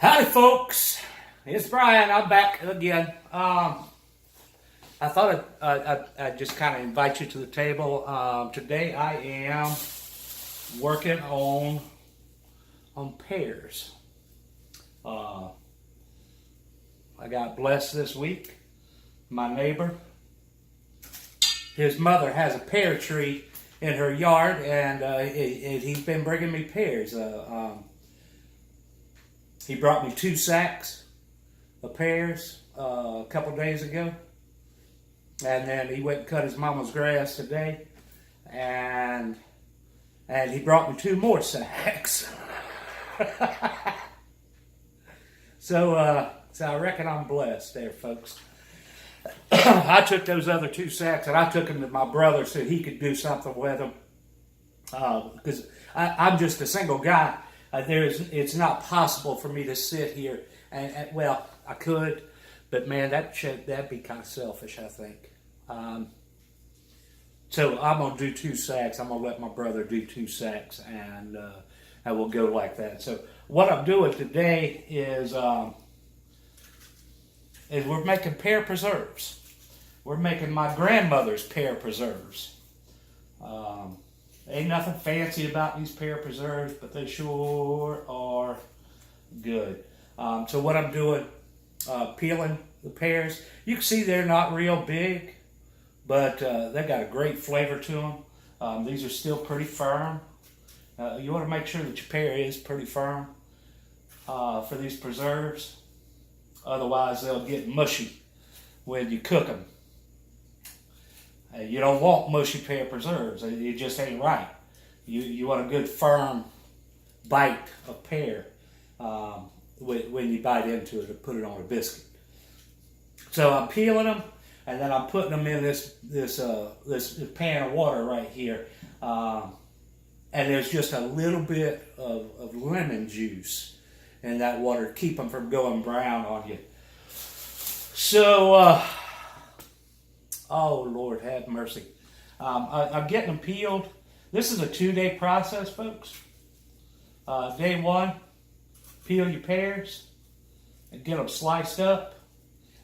Howdy, folks. It's Brian. I'm back again. I thought I'd just kind of invite you to the table. Today I am working on pears. I got blessed this week. My neighbor, his mother has a pear tree in her yard, and he's been bringing me pears. He brought me 2 sacks of pears a couple days ago. And then he went and cut his mama's grass today. And he brought me 2 more sacks. So I reckon I'm blessed there, folks. I took those other 2 sacks and I took them to my brother so he could do something with them. Because I'm just a single guy. It's not possible for me to sit here and well, I could, but man, that'd be kind of selfish, I think. So I'm gonna do 2 sacks. I'm gonna let my brother do 2 sacks, and we'll go like that. So what I'm doing today is we're making pear preserves. We're making my grandmother's pear preserves. Ain't nothing fancy about these pear preserves, but they sure are good. So what I'm doing, peeling the pears. You can see they're not real big, but they got a great flavor to them. These are still pretty firm. You want to make sure that your pear is pretty firm for these preserves. Otherwise, they'll get mushy when you cook them. You don't want mushy pear preserves. It just ain't right. You want a good firm bite of pear when you bite into it, to put it on a biscuit. So I'm peeling them, and then I'm putting them in this pan of water right here. And there's just a little bit of lemon juice in that water to keep them from going brown on you. So, oh, Lord, have mercy. I'm getting them peeled. This is a 2-day process, folks. Day 1, peel your pears and get them sliced up.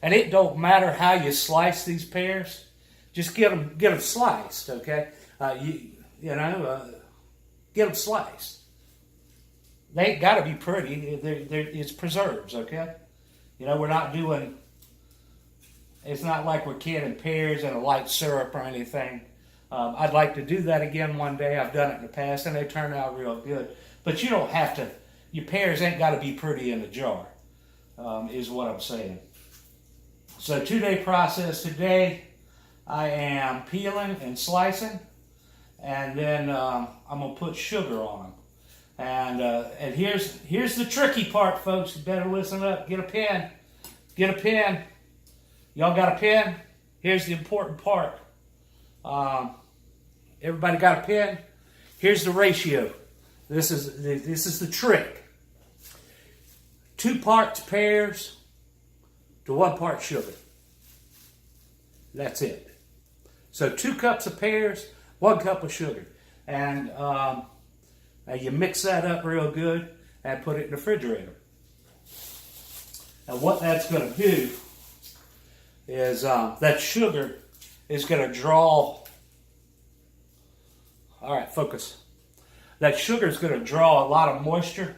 And it don't matter how you slice these pears. Just get them sliced, okay? Get them sliced. They ain't got to be pretty. It's preserves, okay? We're not doing... It's not like we're canning pears in a light syrup or anything. I'd like to do that again one day. I've done it in the past, and they turn out real good. But you don't have to. Your pears ain't got to be pretty in a jar, is what I'm saying. So 2-day process today. I am peeling and slicing, and then I'm going to put sugar on them. And here's the tricky part, folks. You better listen up. Get a pen. Get a pen. Y'all got a pen? Here's the important part. Everybody got a pen? Here's the ratio. This is the trick. 2 parts pears to 1 part sugar. That's it. So 2 cups of pears, 1 cup of sugar. And you mix that up real good and put it in the refrigerator. And what that's going to do is that sugar is going to draw... All right, focus. That sugar is going to draw a lot of moisture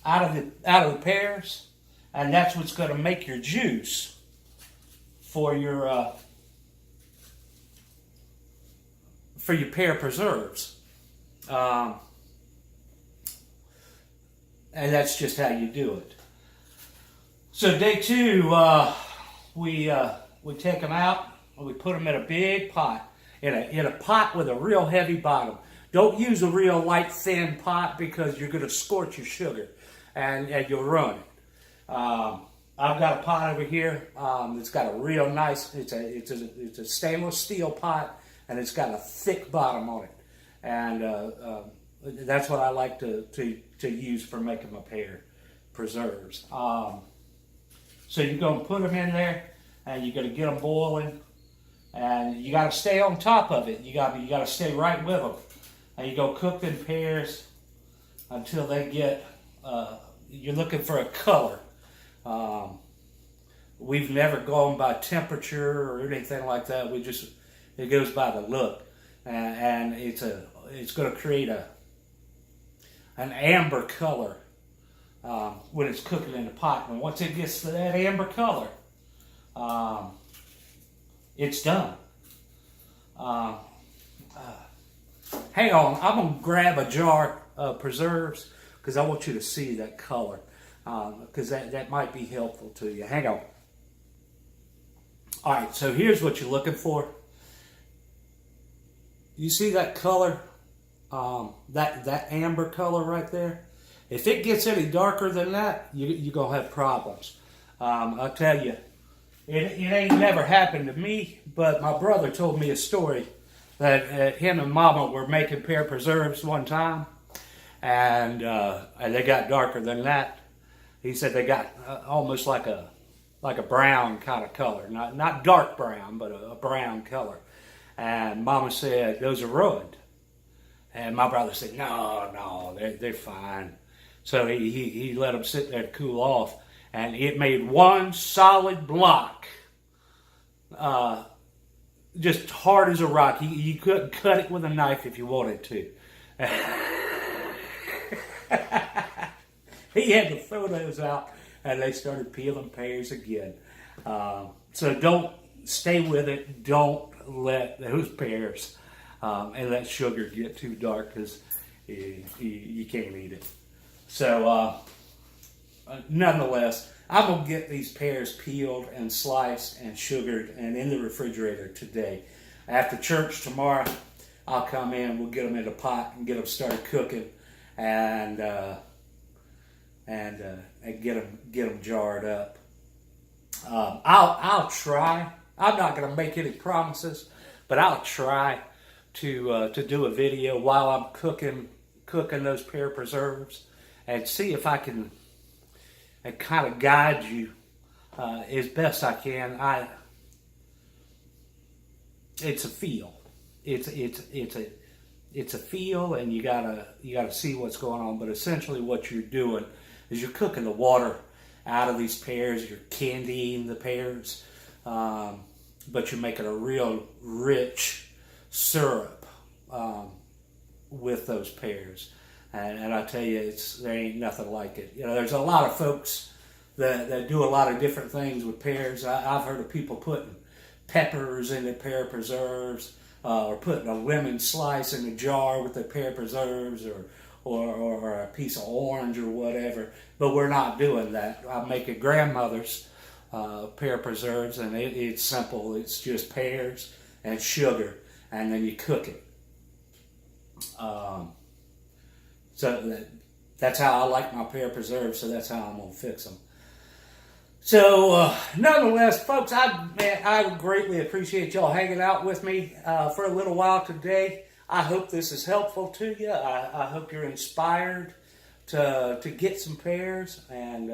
out of the pears, and that's what's going to make your juice for your pear preserves. And that's just how you do it. So day 2, we take them out and we put them in a big pot, in a pot with a real heavy bottom. Don't use a real light, thin pot because you're going to scorch your sugar and you'll ruin it. I've got a pot over here. It's got a real nice. It's a stainless steel pot, and it's got a thick bottom on it, and that's what I like to use for making my pear preserves. So you're going to put them in there, and you're going to get them boiling, and you got to stay on top of it. You got to stay right with them, and you go cook them pears until they get you're looking for a color. We've never gone by temperature or anything like that. It goes by the look, and it's going to create an amber color when it's cooking in the pot. And once it gets to that amber color, it's done. Hang on, I'm going to grab a jar of preserves because I want you to see that color, because that might be helpful to you. Hang on. All right, so here's what you're looking for. You see that color, that amber color right there? If it gets any darker than that, you're going to have problems. I'll tell you, it ain't never happened to me, but my brother told me a story that him and Mama were making pear preserves one time, and they got darker than that. He said they got almost like a brown kind of color, not dark brown, but a brown color. And Mama said those are ruined, and my brother said no, they're fine. So he let them sit there to cool off, and it made one solid block, just hard as a rock. You couldn't cut it with a knife if you wanted to. He had the photos out, and they started peeling pears again. So don't stay with it. Don't let those pears and that sugar get too dark, because you can't eat it. So nonetheless, I'm going to get these pears peeled and sliced and sugared and in the refrigerator today. After church tomorrow, I'll come in, we'll get them in a pot and get them started cooking, and get them jarred up. I'll try. I'm not going to make any promises, but I'll try to do a video while I'm cooking those pear preserves, and see if I can kind of guide you as best I can. It's a feel. It's a feel, and you gotta see what's going on. But essentially, what you're doing is you're cooking the water out of these pears. You're candying the pears, but you're making a real rich syrup with those pears. And I tell you, there ain't nothing like it. You know, there's a lot of folks that do a lot of different things with pears. I've heard of people putting peppers in their pear preserves, or putting a lemon slice in a jar with their pear preserves, or a piece of orange or whatever. But we're not doing that. I'm making Grandmother's pear preserves, and it's simple. It's just pears and sugar, and then you cook it. So that's how I like my pear preserves, so that's how I'm going to fix them. So, nonetheless, folks, I greatly appreciate y'all hanging out with me for a little while today. I hope this is helpful to you. I hope you're inspired to get some pears and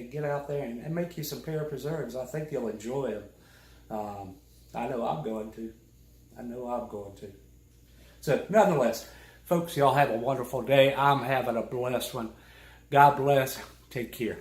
get out there and make you some pear preserves. I think you'll enjoy them. I know I'm going to. So, nonetheless, folks, y'all have a wonderful day. I'm having a blessed one. God bless. Take care.